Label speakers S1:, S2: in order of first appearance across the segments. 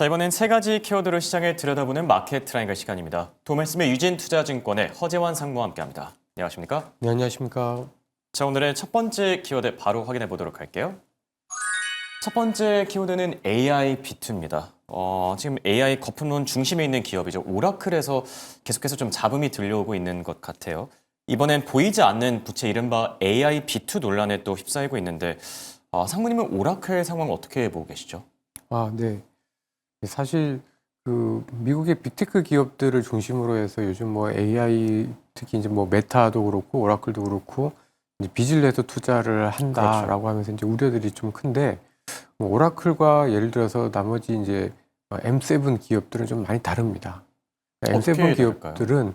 S1: 자, 이번엔 세 가지 키워드로 시장을 들여다보는 마켓 트라이앵글 시간입니다. 도말씀의 유진투자증권의 허재환 상무와 함께합니다. 안녕하십니까?
S2: 네, 안녕하십니까?
S1: 자, 오늘의 첫 번째 키워드 바로 확인해 보도록 할게요. 첫 번째 키워드는 AI B2입니다. 지금 AI 거품론 중심에 있는 기업이죠. 오라클에서 계속해서 좀 잡음이 들려오고 있는 것 같아요. 이번엔 보이지 않는 부채 이른바 AI B2 논란에 또 휩싸이고 있는데 상무님은 오라클 상황 어떻게 보고 계시죠?
S2: 네. 사실 그 미국의 빅테크 기업들을 중심으로 해서 요즘 뭐 AI 특히 이제 뭐 메타도 그렇고 오라클도 그렇고 이제 빚을 내서 투자를 한다라고
S1: 그렇죠.
S2: 하면서 이제 우려들이 좀 큰데 뭐 오라클과 예를 들어서 나머지 이제 M7 기업들은 좀 많이 다릅니다.
S1: 어떻게
S2: M7
S1: 다를까요?
S2: 기업들은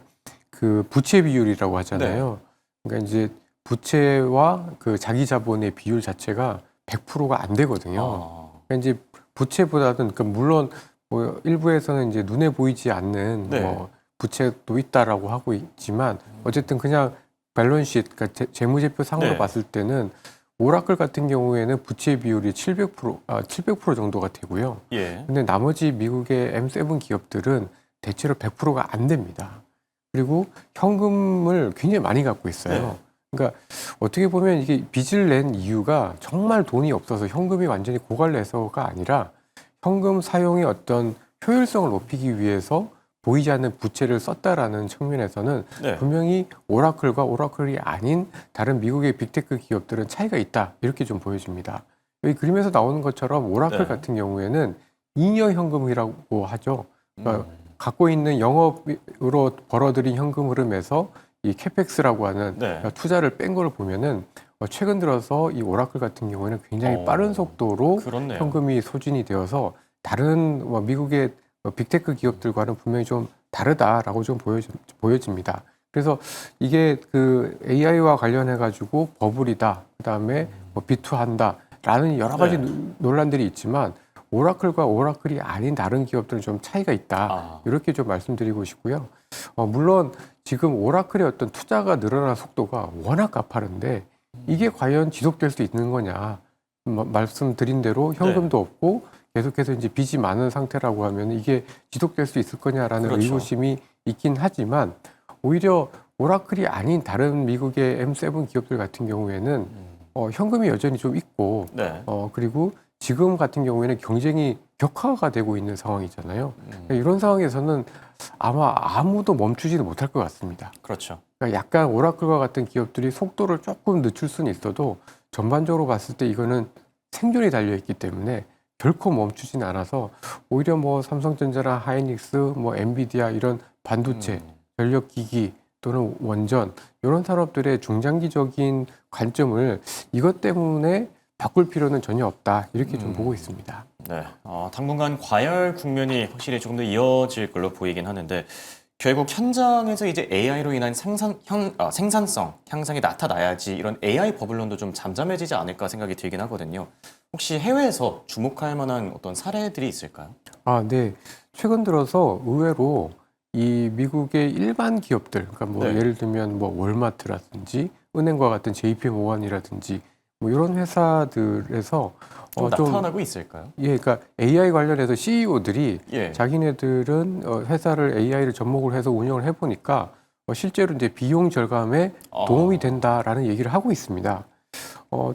S2: 그 부채 비율이라고 하잖아요. 그러니까 이제 부채와 그 자기 자본의 비율 자체가 100%가 안 되거든요. 그러니까 이제 부채보다는 그러니까 물론 뭐 일부에서는 이제 눈에 보이지 않는
S1: 네.
S2: 뭐 부채도 있다라고 하고 있지만 어쨌든 그냥 밸런스시트 그러니까 재무제표 상으로
S1: 네.
S2: 봤을 때는 오라클 같은 경우에는 부채 비율이 700% 정도가 되고요.
S1: 예.
S2: 근데 나머지 미국의 M7 기업들은 대체로 100%가 안 됩니다. 그리고 현금을 굉장히 많이 갖고 있어요.
S1: 네.
S2: 그러니까 어떻게 보면 이게 빚을 낸 이유가 정말 돈이 없어서 현금이 완전히 고갈돼서가 아니라 현금 사용의 어떤 효율성을 높이기 위해서 보이지 않는 부채를 썼다라는 측면에서는
S1: 네.
S2: 분명히 오라클과 오라클이 아닌 다른 미국의 빅테크 기업들은 차이가 있다 이렇게 좀 보여집니다. 여기 그림에서 나오는 것처럼 오라클
S1: 네.
S2: 같은 경우에는 잉여 현금이라고 하죠. 그러니까 갖고 있는 영업으로 벌어들인 현금 흐름에서 이 캐펙스라고 하는
S1: 네.
S2: 투자를 뺀 걸 보면은 최근 들어서 이 오라클 같은 경우에는 굉장히 빠른 속도로
S1: 그렇네요.
S2: 현금이 소진이 되어서 다른 미국의 빅테크 기업들과는 분명히 좀 다르다라고 좀 보여집니다. 그래서 이게 그 AI와 관련해 가지고 버블이다, 그다음에 뭐 비투한다라는 여러 가지
S1: 네.
S2: 논란들이 있지만 오라클과 오라클이 아닌 다른 기업들은 좀 차이가 있다.
S1: 아.
S2: 이렇게 좀 말씀드리고 싶고요. 물론 지금 오라클의 어떤 투자가 늘어난 속도가 워낙 가파른데 이게 과연 지속될 수 있는 거냐. 말씀드린 대로 현금도 없고 계속해서 이제 빚이 많은 상태라고 하면 이게 지속될 수 있을 거냐라는
S1: 그렇죠.
S2: 의구심이 있긴 하지만 오히려 오라클이 아닌 다른 미국의 M7 기업들 같은 경우에는 현금이 여전히 좀 있고
S1: 네.
S2: 그리고 지금 같은 경우에는 경쟁이 격화가 되고 있는 상황이잖아요.
S1: 음.
S2: 이런 상황에서는 아마 아무도 멈추지는 못할 것 같습니다.
S1: 그렇죠.
S2: 그러니까 약간 오라클과 같은 기업들이 속도를 조금 늦출 수는 있어도 전반적으로 봤을 때 이거는 생존이 달려있기 때문에 결코 멈추진 않아서 오히려 뭐 삼성전자나 하이닉스, 뭐 엔비디아 이런 반도체, 전력기기 또는 원전 이런 산업들의 중장기적인 관점을 이것 때문에 바꿀 필요는 전혀 없다 이렇게 좀 보고 있습니다.
S1: 네. 당분간 과열 국면이 확실히 조금 더 이어질 걸로 보이긴 하는데 결국 현장에서 이제 AI로 인한 생산성 향상이 나타나야지 이런 AI 버블론도 좀 잠잠해지지 않을까 생각이 들긴 하거든요. 혹시 해외에서 주목할 만한 어떤 사례들이 있을까요?
S2: 네. 최근 들어서 의외로 이 미국의 일반 기업들, 그러니까 뭐
S1: 네.
S2: 예를 들면 뭐 월마트라든지 은행과 같은 JP 모건이라든지 뭐 이런 회사들에서
S1: 좀
S2: 좀
S1: 나타나고 있을까요?
S2: 그러니까 AI 관련해서 CEO들이
S1: 예.
S2: 자기네들은 회사를 AI를 접목을 해서 운영을 해보니까 실제로 이제 비용 절감에 도움이 된다라는 얘기를 하고 있습니다.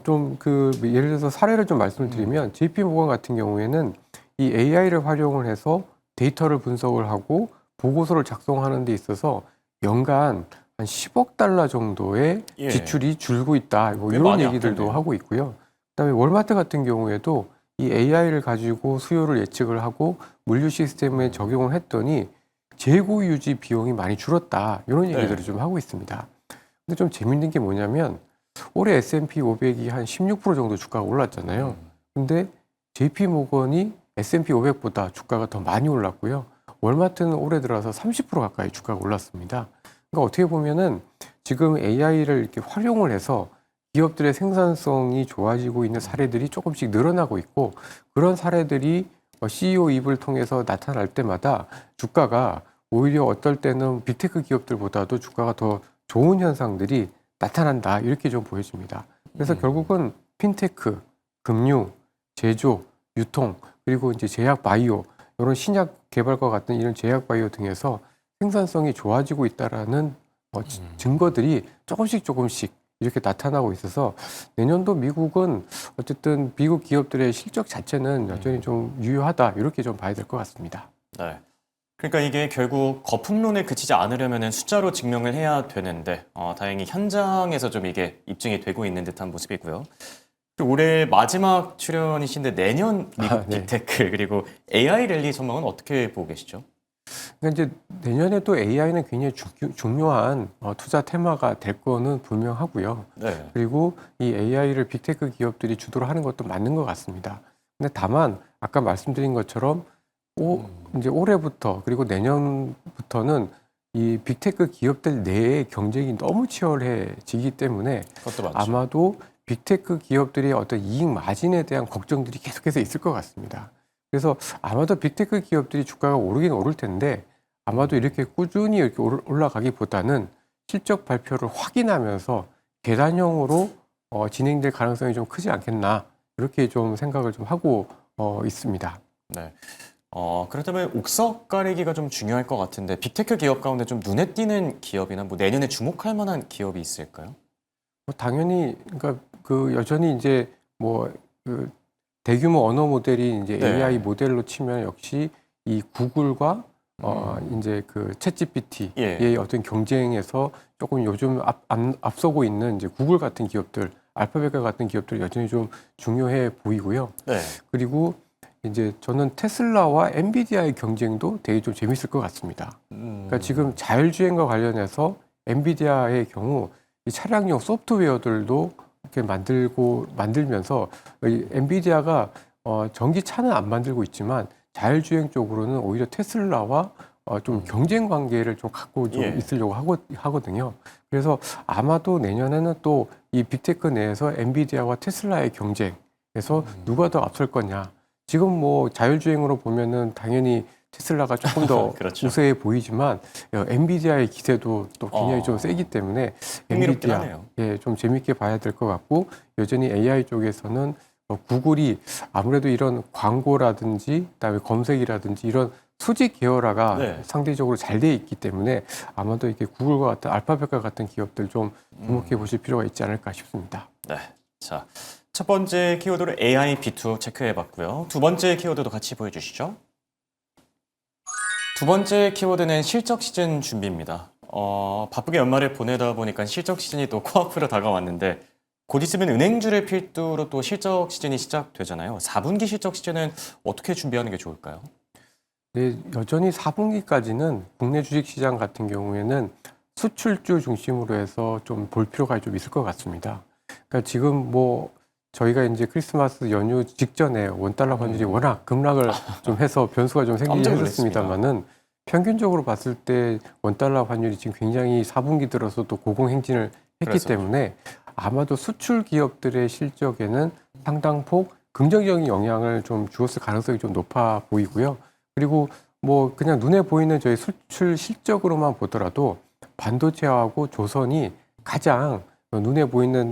S2: 좀 예를 들어서 사례를 좀 말씀을 드리면 JP 모건 같은 경우에는 이 AI를 활용을 해서 데이터를 분석을 하고 보고서를 작성하는 데 있어서 연간 한 10억 달러 정도의
S1: 예.
S2: 지출이 줄고 있다. 뭐
S1: 꽤
S2: 이런
S1: 많이
S2: 얘기들도
S1: 아꼈네요.
S2: 하고 있고요. 그다음에 월마트 같은 경우에도 이 AI를 가지고 수요를 예측을 하고 물류 시스템에 적용을 했더니 재고 유지 비용이 많이 줄었다. 이런 얘기들을
S1: 네.
S2: 좀 하고 있습니다. 근데 좀 재밌는 게 뭐냐면 올해 S&P 500이 한 16% 정도 주가가 올랐잖아요. 근데 JP 모건이 S&P 500보다 주가가 더 많이 올랐고요. 월마트는 올해 들어서 30% 가까이 주가가 올랐습니다. 그러니까 어떻게 보면은 지금 AI를 이렇게 활용을 해서 기업들의 생산성이 좋아지고 있는 사례들이 조금씩 늘어나고 있고 그런 사례들이 CEO 입을 통해서 나타날 때마다 주가가 오히려 어떨 때는 빅테크 기업들보다도 주가가 더 좋은 현상들이 나타난다 이렇게 좀 보여집니다. 그래서 결국은 핀테크, 금융, 제조, 유통 그리고 이제 제약, 바이오 이런 신약 개발과 같은 이런 제약 바이오 등에서 생산성이 좋아지고 있다라는 증거들이 조금씩 이렇게 나타나고 있어서 내년도 미국은 어쨌든 미국 기업들의 실적 자체는 여전히 좀 유효하다 이렇게 좀 봐야 될 것 같습니다.
S1: 네. 그러니까 이게 결국 거품론에 그치지 않으려면 숫자로 증명을 해야 되는데 다행히 현장에서 좀 이게 입증이 되고 있는 듯한 모습이고요. 그리고 올해 마지막 출연이신데 내년 미국
S2: 네.
S1: 빅테크 그리고 AI 랠리 전망은 어떻게 보고 계시죠?
S2: 그러니까 이제 내년에도 AI는 굉장히 중요한 투자 테마가 될 거는 분명하고요.
S1: 네.
S2: 그리고 이 AI를 빅테크 기업들이 주도를 하는 것도 맞는 것 같습니다. 근데 다만 아까 말씀드린 것처럼 이제 올해부터 그리고 내년부터는 이 빅테크 기업들 내의 경쟁이 너무 치열해지기 때문에
S1: 그것도 맞죠.
S2: 아마도 빅테크 기업들의 어떤 이익 마진에 대한 걱정들이 계속해서 있을 것 같습니다. 그래서 아마도 빅테크 기업들이 주가가 오르긴 오를 텐데 아마도 이렇게 꾸준히 이렇게 올라가기보다는 실적 발표를 확인하면서 계단형으로 진행될 가능성이 좀 크지 않겠나 이렇게 좀 생각을 좀 하고 있습니다.
S1: 네. 그렇다면 옥석 가리기가 좀 중요할 것 같은데 빅테크 기업 가운데 좀 눈에 띄는 기업이나 뭐 내년에 주목할 만한 기업이 있을까요?
S2: 당연히 그러니까 그 여전히 이제 그 대규모 언어 모델이 이제
S1: 네.
S2: AI 모델로 치면 역시 이 구글과 이제 그 챗GPT의
S1: 예.
S2: 어떤 경쟁에서 조금 요즘 앞서고 있는 이제 구글 같은 기업들, 알파벳과 같은 기업들 여전히 좀 중요해 보이고요.
S1: 네.
S2: 그리고 이제 저는 테슬라와 엔비디아의 경쟁도 되게 좀 재밌을 것 같습니다. 그러니까 지금 자율주행과 관련해서 엔비디아의 경우 이 차량용 소프트웨어들도 이렇게 만들면서 이 엔비디아가 전기차는 안 만들고 있지만 자율주행 쪽으로는 오히려 테슬라와 좀 경쟁 관계를 좀 갖고 좀
S1: 예.
S2: 있으려고 하거든요. 그래서 아마도 내년에는 또 이 빅테크 내에서 엔비디아와 테슬라의 경쟁에서 누가 더 앞설 거냐. 지금 뭐 자율주행으로 보면은 당연히 테슬라가 조금 더
S1: 그렇죠.
S2: 우세해 보이지만 엔비디아의 기세도 또 굉장히 좀 세기 때문에
S1: 흥미롭긴
S2: 엔비디아
S1: 하네요.
S2: 좀 재밌게 봐야 될 것 같고 여전히 AI 쪽에서는 구글이 아무래도 이런 광고라든지 그다음에 검색이라든지 이런 수직 계열화가
S1: 네.
S2: 상대적으로 잘 돼 있기 때문에 아마도 이렇게 구글과 같은 알파벳과 같은 기업들 좀 주목해 보실 필요가 있지 않을까 싶습니다.
S1: 네. 자, 첫 번째 키워드로 AI B2 체크해봤고요. 두 번째 키워드도 같이 보여주시죠. 두 번째 키워드는 실적 시즌 준비입니다. 바쁘게 연말을 보내다 보니까 실적 시즌이 또 코앞으로 다가왔는데 곧 있으면 은행주를 필두로 또 실적 시즌이 시작되잖아요. 4분기 실적 시즌은 어떻게 준비하는 게 좋을까요?
S2: 네, 여전히 4분기까지는 국내 주식시장 같은 경우에는 수출주 중심으로 해서 좀 볼 필요가 좀 있을 것 같습니다. 그러니까 지금 뭐 저희가 이제 크리스마스 연휴 직전에 원달러 환율이 워낙 급락을 좀 해서 변수가 좀 생기긴
S1: 깜짝
S2: 했었습니다만은 평균적으로 봤을 때 원달러 환율이 지금 굉장히 4분기 들어서 또 고공행진을 했기
S1: 그래서.
S2: 때문에 아마도 수출 기업들의 실적에는 상당폭 긍정적인 영향을 좀 주었을 가능성이 좀 높아 보이고요. 그리고 뭐 그냥 눈에 보이는 저희 수출 실적으로만 보더라도 반도체하고 조선이 가장 눈에 보이는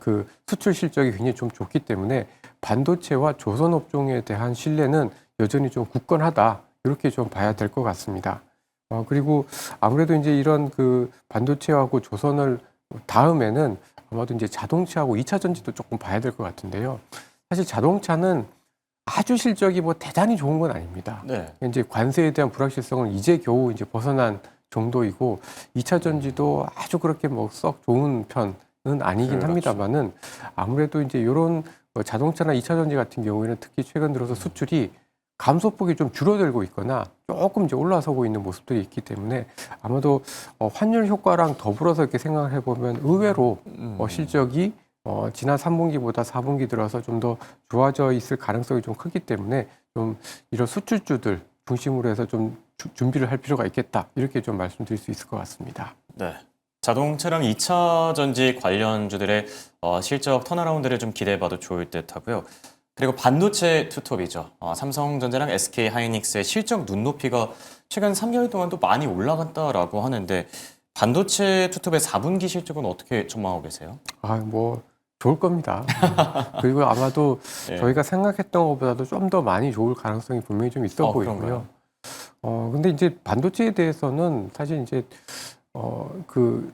S2: 그 수출 실적이 굉장히 좀 좋기 때문에 반도체와 조선 업종에 대한 신뢰는 여전히 좀 굳건하다 이렇게 좀 봐야 될 것 같습니다. 그리고 아무래도 이제 이런 그 반도체하고 조선을 다음에는 아마도 이제 자동차하고 2차 전지도 조금 봐야 될 것 같은데요. 사실 자동차는 아주 실적이 뭐 대단히 좋은 건 아닙니다.
S1: 네.
S2: 이제 관세에 대한 불확실성은 이제 겨우 이제 벗어난 정도이고 2차 전지도 아주 그렇게 뭐 썩 좋은 편은 아니긴
S1: 그렇죠.
S2: 합니다만은 아무래도 이제 이런 자동차나 2차 전지 같은 경우에는 특히 최근 들어서 수출이 감소폭이 좀 줄어들고 있거나 조금 이제 올라서고 있는 모습들이 있기 때문에 아마도 환율 효과랑 더불어서 이렇게 생각을 해보면 의외로 실적이 지난 3분기보다 4분기 들어서 좀 더 좋아져 있을 가능성이 좀 크기 때문에 좀 이런 수출주들 중심으로 해서 좀 준비를 할 필요가 있겠다 이렇게 좀 말씀드릴 수 있을 것 같습니다.
S1: 네. 자동차랑 2차 전지 관련주들의 실적 턴어라운드를 좀 기대해봐도 좋을 듯 하고요. 그리고 반도체 투톱이죠. 삼성전자랑 SK 하이닉스의 실적 눈높이가 최근 3개월 동안 또 많이 올라갔다라고 하는데 반도체 투톱의 4분기 실적은 어떻게 전망하고 계세요?
S2: 뭐 좋을 겁니다. 그리고 아마도
S1: 예.
S2: 저희가 생각했던 것보다도 좀 더 많이 좋을 가능성이 분명히 좀 있어 보이고요.
S1: 그런가요?
S2: 근데 이제 반도체에 대해서는 사실 이제 그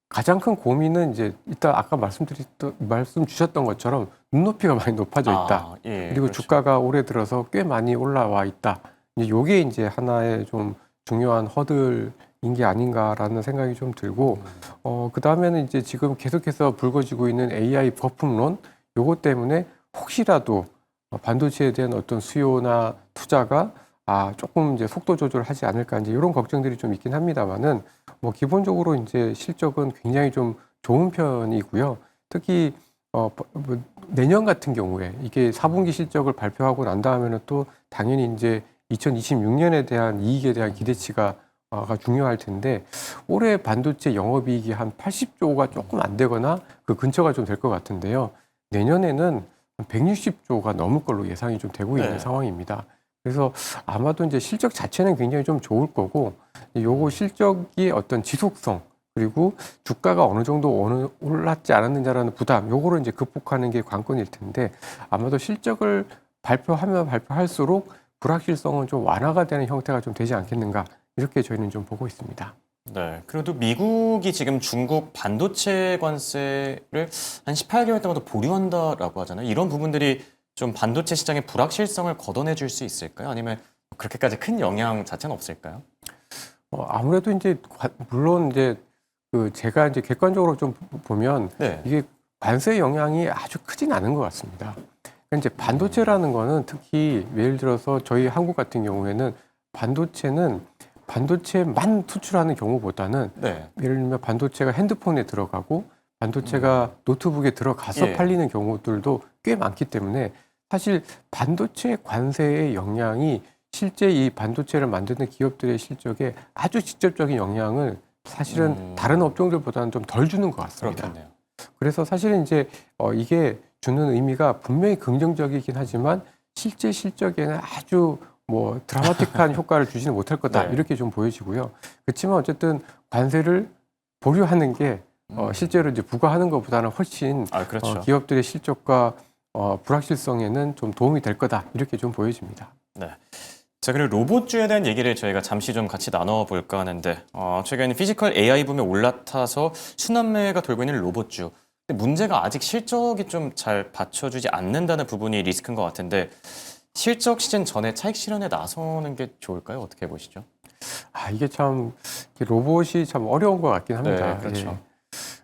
S2: 가장 큰 고민은 이제 일단 아까 말씀 주셨던 것처럼 눈높이가 많이 높아져 있다.
S1: 예,
S2: 그리고
S1: 그렇죠.
S2: 주가가 올해 들어서 꽤 많이 올라와 있다. 이제 요게 이제 하나의 좀 중요한 허들인 게 아닌가라는 생각이 좀 들고, 그 다음에는 이제 지금 계속해서 불거지고 있는 AI 거품론, 요것 때문에 혹시라도 반도체에 대한 어떤 수요나 투자가 조금 이제 속도 조절하지 않을까 이제 이런 걱정들이 좀 있긴 합니다만은 뭐 기본적으로 이제 실적은 굉장히 좀 좋은 편이고요. 특히 뭐 내년 같은 경우에 이게 4분기 실적을 발표하고 난 다음에는 또 당연히 이제 2026년에 대한 이익에 대한 기대치가 가 중요할 텐데 올해 반도체 영업이익이 한 80조가 조금 안 되거나 그 근처가 좀 될 것 같은데요. 내년에는 한 160조가 넘을 걸로 예상이 좀 되고 있는
S1: 네.
S2: 상황입니다. 그래서 아마도 이제 실적 자체는 굉장히 좀 좋을 거고 요거 실적이 어떤 지속성 그리고 주가가 어느 정도 올랐지 않았느냐라는 부담 요거를 이제 극복하는 게 관건일 텐데 아마도 실적을 발표하면 발표할수록 불확실성은 좀 완화가 되는 형태가 좀 되지 않겠는가 이렇게 저희는 좀 보고 있습니다.
S1: 네. 그래도 미국이 지금 중국 반도체 관세를 한 18개월 동안 보류한다라고 하잖아요. 이런 부분들이 좀 반도체 시장의 불확실성을 걷어내 줄 수 있을까요? 아니면 그렇게까지 큰 영향 자체는 없을까요?
S2: 아무래도 이제 물론 이제 그 제가 이제 객관적으로 좀 보면
S1: 네.
S2: 이게 관세 영향이 아주 크진 않은 것 같습니다. 그러니까 이제 반도체라는 거는 특히 예를 들어서 저희 한국 같은 경우에는 반도체만 수출하는 경우보다는
S1: 네.
S2: 예를 들면 반도체가 핸드폰에 들어가고 반도체가 노트북에 들어가서
S1: 예.
S2: 팔리는 경우들도 꽤 많기 때문에 사실 반도체 관세의 영향이 실제 이 반도체를 만드는 기업들의 실적에 아주 직접적인 영향을 사실은 다른 업종들보다는 좀 덜 주는 것 같습니다.
S1: 그렇겠네요.
S2: 그래서 사실은 이제 이게 주는 의미가 분명히 긍정적이긴 하지만 실제 실적에는 아주 뭐 드라마틱한 효과를 주지는 못할 거다
S1: 네.
S2: 이렇게 좀 보여지고요. 그렇지만 어쨌든 관세를 보류하는 게 실제로 이제 부과하는 것보다는 훨씬
S1: 그렇죠.
S2: 기업들의 실적과 불확실성에는 좀 도움이 될 거다 이렇게 좀 보여집니다.
S1: 네. 자, 그리고 로봇주에 대한 얘기를 저희가 잠시 좀 같이 나눠볼까 하는데 최근 피지컬 AI 붐에 올라타서 순환매가 돌고 있는 로봇주. 근데 문제가 아직 실적이 좀 잘 받쳐주지 않는다는 부분이 리스크인 것 같은데 실적 시즌 전에 차익 실현에 나서는 게 좋을까요? 어떻게 보시죠?
S2: 이게 참 로봇이 참 어려운 것 같긴 합니다.
S1: 네, 그렇죠.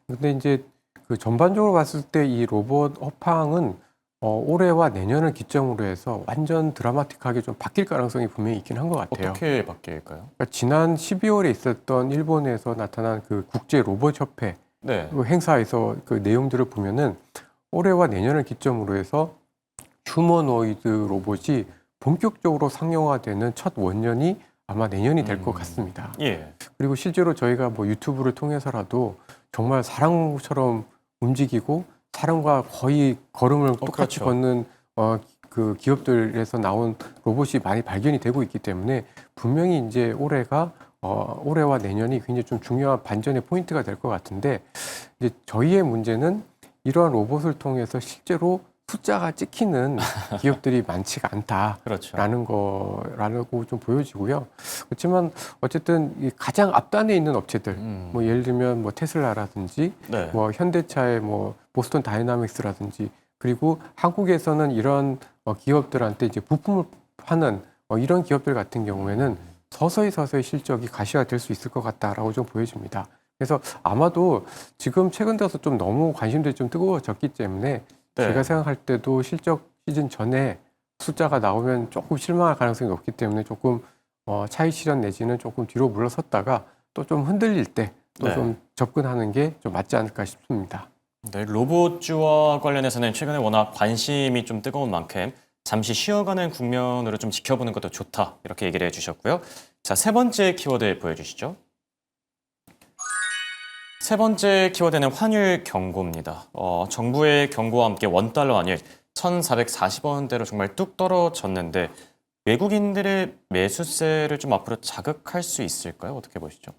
S2: 근데 이제 그 전반적으로 봤을 때 이 로봇 업황은 올해와 내년을 기점으로 해서 완전 드라마틱하게 좀 바뀔 가능성이 분명히 있긴 한 것 같아요.
S1: 어떻게 바뀔까요?
S2: 그러니까 지난 12월에 있었던 일본에서 나타난 그 국제 로봇 협회
S1: 네.
S2: 그 행사에서 그 내용들을 보면은 올해와 내년을 기점으로 해서 휴머노이드 로봇이 본격적으로 상용화되는 첫 원년이 아마 내년이 될 것 같습니다.
S1: 예.
S2: 그리고 실제로 저희가 뭐 유튜브를 통해서라도 정말 사람처럼 움직이고 사람과 거의 걸음을 똑같이
S1: 그렇죠.
S2: 걷는 그 기업들에서 나온 로봇이 많이 발견이 되고 있기 때문에 분명히 이제 올해와 내년이 굉장히 좀 중요한 반전의 포인트가 될 것 같은데 이제 저희의 문제는 이러한 로봇을 통해서 실제로 숫자가 찍히는 기업들이 많지가 않다라는
S1: 그렇죠.
S2: 거라고 좀 보여지고요. 그렇지만 어쨌든 이 가장 앞단에 있는 업체들, 뭐 예를 들면 뭐 테슬라라든지,
S1: 네.
S2: 뭐 현대차의 뭐 보스턴 다이나믹스라든지, 그리고 한국에서는 이런 기업들한테 이제 부품을 파는 이런 기업들 같은 경우에는 서서히 실적이 가시화될 수 있을 것 같다라고 좀 보여집니다. 그래서 아마도 지금 최근 들어서 좀 너무 관심들이 좀 뜨거워졌기 때문에
S1: 네.
S2: 제가 생각할 때도 실적 시즌 전에 숫자가 나오면 조금 실망할 가능성이 높기 때문에 조금 차익 실현 내지는 조금 뒤로 물러섰다가 또 좀 흔들릴 때 또 좀
S1: 네.
S2: 접근하는 게 좀 맞지 않을까 싶습니다.
S1: 네, 로봇주와 관련해서는 최근에 워낙 관심이 좀 뜨거운 만큼 잠시 쉬어가는 국면으로 좀 지켜보는 것도 좋다 이렇게 얘기를 해주셨고요. 자, 세 번째 키워드 보여주시죠. 세 번째 키워드는 환율 경고입니다. 정부의 경고와 함께 원달러 환율 1,440원대로 정말 뚝 떨어졌는데 외국인들의 매수세를 좀 앞으로 자극할 수 있을까요? 어떻게 보시죠?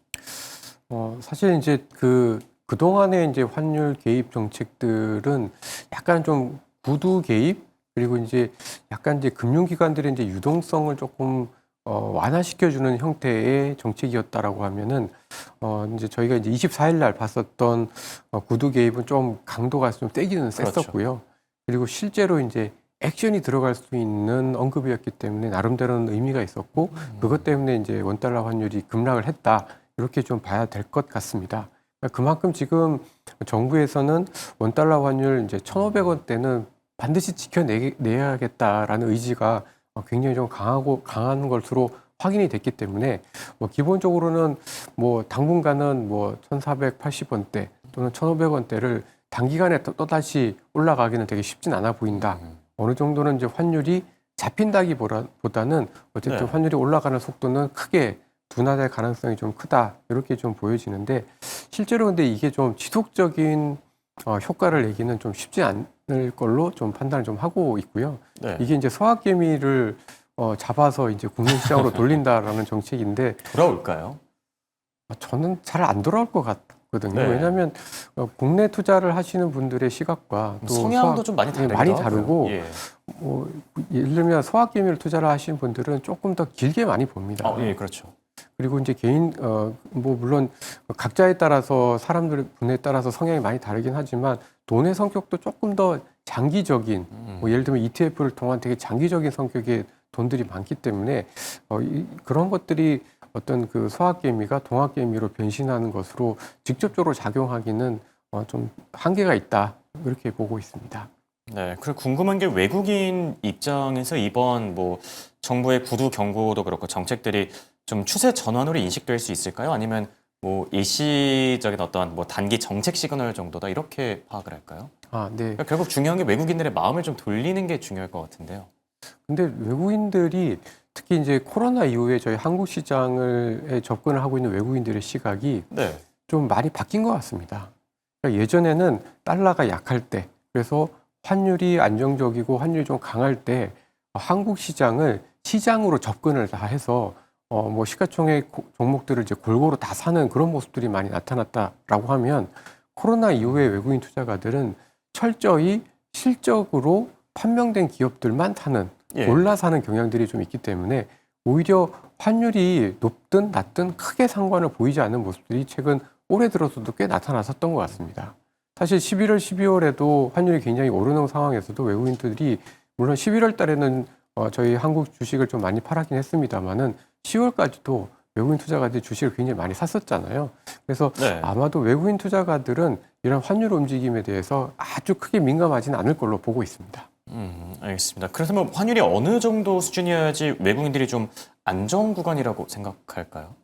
S2: 사실 이제 그 그동안의 이제 환율 개입 정책들은 약간 좀 구두 개입 그리고 이제 약간 이제 금융기관들의 이제 유동성을 조금 완화시켜주는 형태의 정책이었다라고 하면은 이제 저희가 이제 24일 날 봤었던 구두 개입은 좀 강도가 좀 세기는 셌었고요. 그리고 실제로 이제 액션이 들어갈 수 있는 언급이었기 때문에 나름대로는 의미가 있었고 그것 때문에 이제 원달러 환율이 급락을 했다 이렇게 좀 봐야 될 것 같습니다. 그만큼 지금 정부에서는 원달러 환율 이제 1,500원대는 반드시 지켜내야겠다라는 의지가 굉장히 좀 강한 것으로 확인이 됐기 때문에 기본적으로는 당분간은 1,480원대 또는 1,500원대를 단기간에 또다시 올라가기는 되게 쉽진 않아 보인다. 어느 정도는 이제 환율이 잡힌다기보다는 어쨌든
S1: 네.
S2: 환율이 올라가는 속도는 크게 둔화될 가능성이 좀 크다 이렇게 좀 보여지는데 실제로 근데 이게 좀 지속적인 효과를 내기는 좀 쉽지 않을 걸로 좀 판단을 좀 하고 있고요.
S1: 네.
S2: 이게 이제 서학개미를 잡아서 이제 국내 시장으로 돌린다라는 정책인데
S1: 돌아올까요?
S2: 저는 잘 안 돌아올 것 같거든요.
S1: 네.
S2: 왜냐하면 국내 투자를 하시는 분들의 시각과 또
S1: 성향도 좀 많이 다르기도
S2: 많이
S1: 하고요.
S2: 다르고
S1: 예.
S2: 예를 들면 서학개미를 투자를 하시는 분들은 조금 더 길게 많이 봅니다.
S1: 예, 그렇죠.
S2: 그리고 이제 개인 물론 각자에 따라서 사람들 분에 따라서 성향이 많이 다르긴 하지만 돈의 성격도 조금 더 장기적인 예를 들면 ETF를 통한 되게 장기적인 성격의 돈들이 많기 때문에 그런 것들이 어떤 그 서학개미가 동학개미로 변신하는 것으로 직접적으로 작용하기는 좀 한계가 있다 그렇게 보고 있습니다.
S1: 네, 그리고 궁금한 게 외국인 입장에서 이번 정부의 구두 경고도 그렇고 정책들이 좀 추세 전환으로 인식될 수 있을까요? 아니면 일시적인 어떤 단기 정책 시그널 정도다 이렇게 파악을 할까요?
S2: 네.
S1: 그러니까 결국 중요한 게 외국인들의 마음을 좀 돌리는 게 중요할 것 같은데요.
S2: 근데 외국인들이 특히 이제 코로나 이후에 저희 한국 시장에 접근을 하고 있는 외국인들의 시각이
S1: 네.
S2: 좀 많이 바뀐 것 같습니다. 그러니까 예전에는 달러가 약할 때, 그래서 환율이 안정적이고 환율이 좀 강할 때 한국 시장을 시장으로 접근을 다 해서 시가총액 종목들을 이제 골고루 다 사는 그런 모습들이 많이 나타났다라고 하면 코로나 이후에 외국인 투자가들은 철저히 실적으로 판명된 기업들만 사는
S1: 예.
S2: 골라 사는 경향들이 좀 있기 때문에 오히려 환율이 높든 낮든 크게 상관을 보이지 않는 모습들이 최근 올해 들어서도 꽤 나타났었던 것 같습니다. 사실 11월, 12월에도 환율이 굉장히 오르는 상황에서도 외국인들이 물론 11월 달에는 저희 한국 주식을 좀 많이 팔았긴 했습니다만은 10월까지도 외국인 투자가들이 주식을 굉장히 많이 샀었잖아요. 그래서
S1: 네.
S2: 아마도 외국인 투자가들은 이런 환율 움직임에 대해서 아주 크게 민감하지는 않을 걸로 보고 있습니다.
S1: 알겠습니다. 그렇다면 환율이 어느 정도 수준이어야지 외국인들이 좀 안정 구간이라고 생각할까요?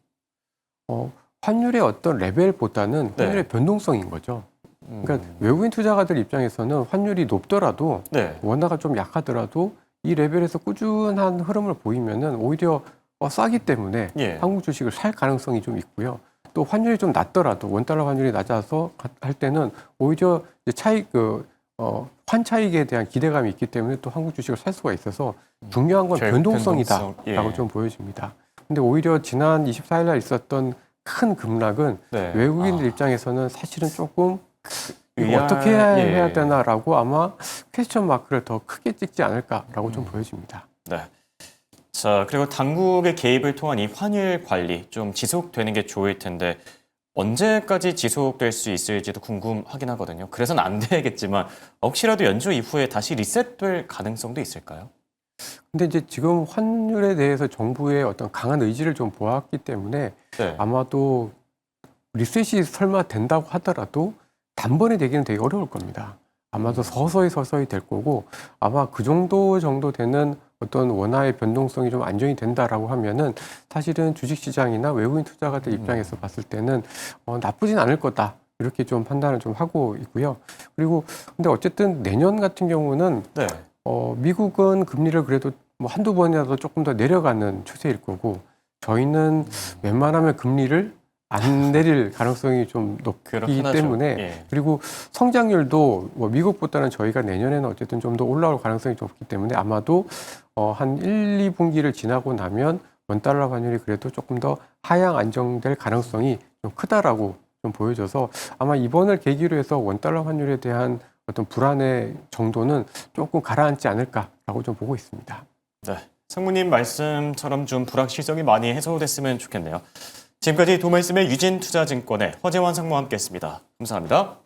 S2: 환율의 어떤 레벨보다는
S1: 네.
S2: 환율의 변동성인 거죠. 그러니까 외국인 투자가들 입장에서는 환율이 높더라도
S1: 네.
S2: 원화가 좀 약하더라도 이 레벨에서 꾸준한 흐름을 보이면은 오히려 싸기 때문에
S1: 예.
S2: 한국 주식을 살 가능성이 좀 있고요. 또 환율이 좀 낮더라도 원달러 환율이 낮아서 할 때는 오히려 이제 환 차익에 대한 기대감이 있기 때문에 또 한국 주식을 살 수가 있어서 중요한 건 변동성이다라고
S1: 예.
S2: 좀 보여집니다. 근데 오히려 지난 24일 날 있었던 큰 급락은
S1: 네.
S2: 외국인들 입장에서는 사실은 조금
S1: 의아할-
S2: 어떻게
S1: 예.
S2: 해야 되나라고 아마 퀘스천 마크를 더 크게 찍지 않을까라고 좀 보여집니다.
S1: 네. 자, 그리고 당국의 개입을 통한 이 환율 관리 좀 지속되는 게 좋을 텐데 언제까지 지속될 수 있을지도 궁금하긴 하거든요. 그래서는 안 되겠지만 혹시라도 연초 이후에 다시 리셋될 가능성도 있을까요?
S2: 근데 이제 지금 환율에 대해서 정부의 어떤 강한 의지를 좀 보았기 때문에
S1: 네.
S2: 아마도 리셋이 설마 된다고 하더라도 단번에 되기는 되게 어려울 겁니다. 아마도 서서히 될 거고 아마 그 정도 되는 어떤 원화의 변동성이 좀 안정이 된다라고 하면은 사실은 주식시장이나 외국인 투자가들 입장에서 봤을 때는 나쁘진 않을 거다 이렇게 좀 판단을 좀 하고 있고요. 그리고 근데 어쨌든 내년 같은 경우는
S1: 네.
S2: 미국은 금리를 그래도 한두 번이라도 조금 더 내려가는 추세일 거고 저희는 웬만하면 금리를 안 내릴 가능성이 좀 높기
S1: 그렇긴 하죠.
S2: 때문에
S1: 예.
S2: 그리고 성장률도 미국보다는 저희가 내년에는 어쨌든 좀 더 올라올 가능성이 좀 높기 때문에 아마도 한 1, 2분기를 지나고 나면 원달러 환율이 그래도 조금 더 하향 안정될 가능성이 좀 크다라고 좀 보여져서 아마 이번을 계기로 해서 원달러 환율에 대한 어떤 불안의 정도는 조금 가라앉지 않을까라고 좀 보고 있습니다.
S1: 네, 상무님 말씀처럼 좀 불확실성이 많이 해소됐으면 좋겠네요. 지금까지 도말씀의 유진투자증권의 허재환 상무와 함께했습니다. 감사합니다.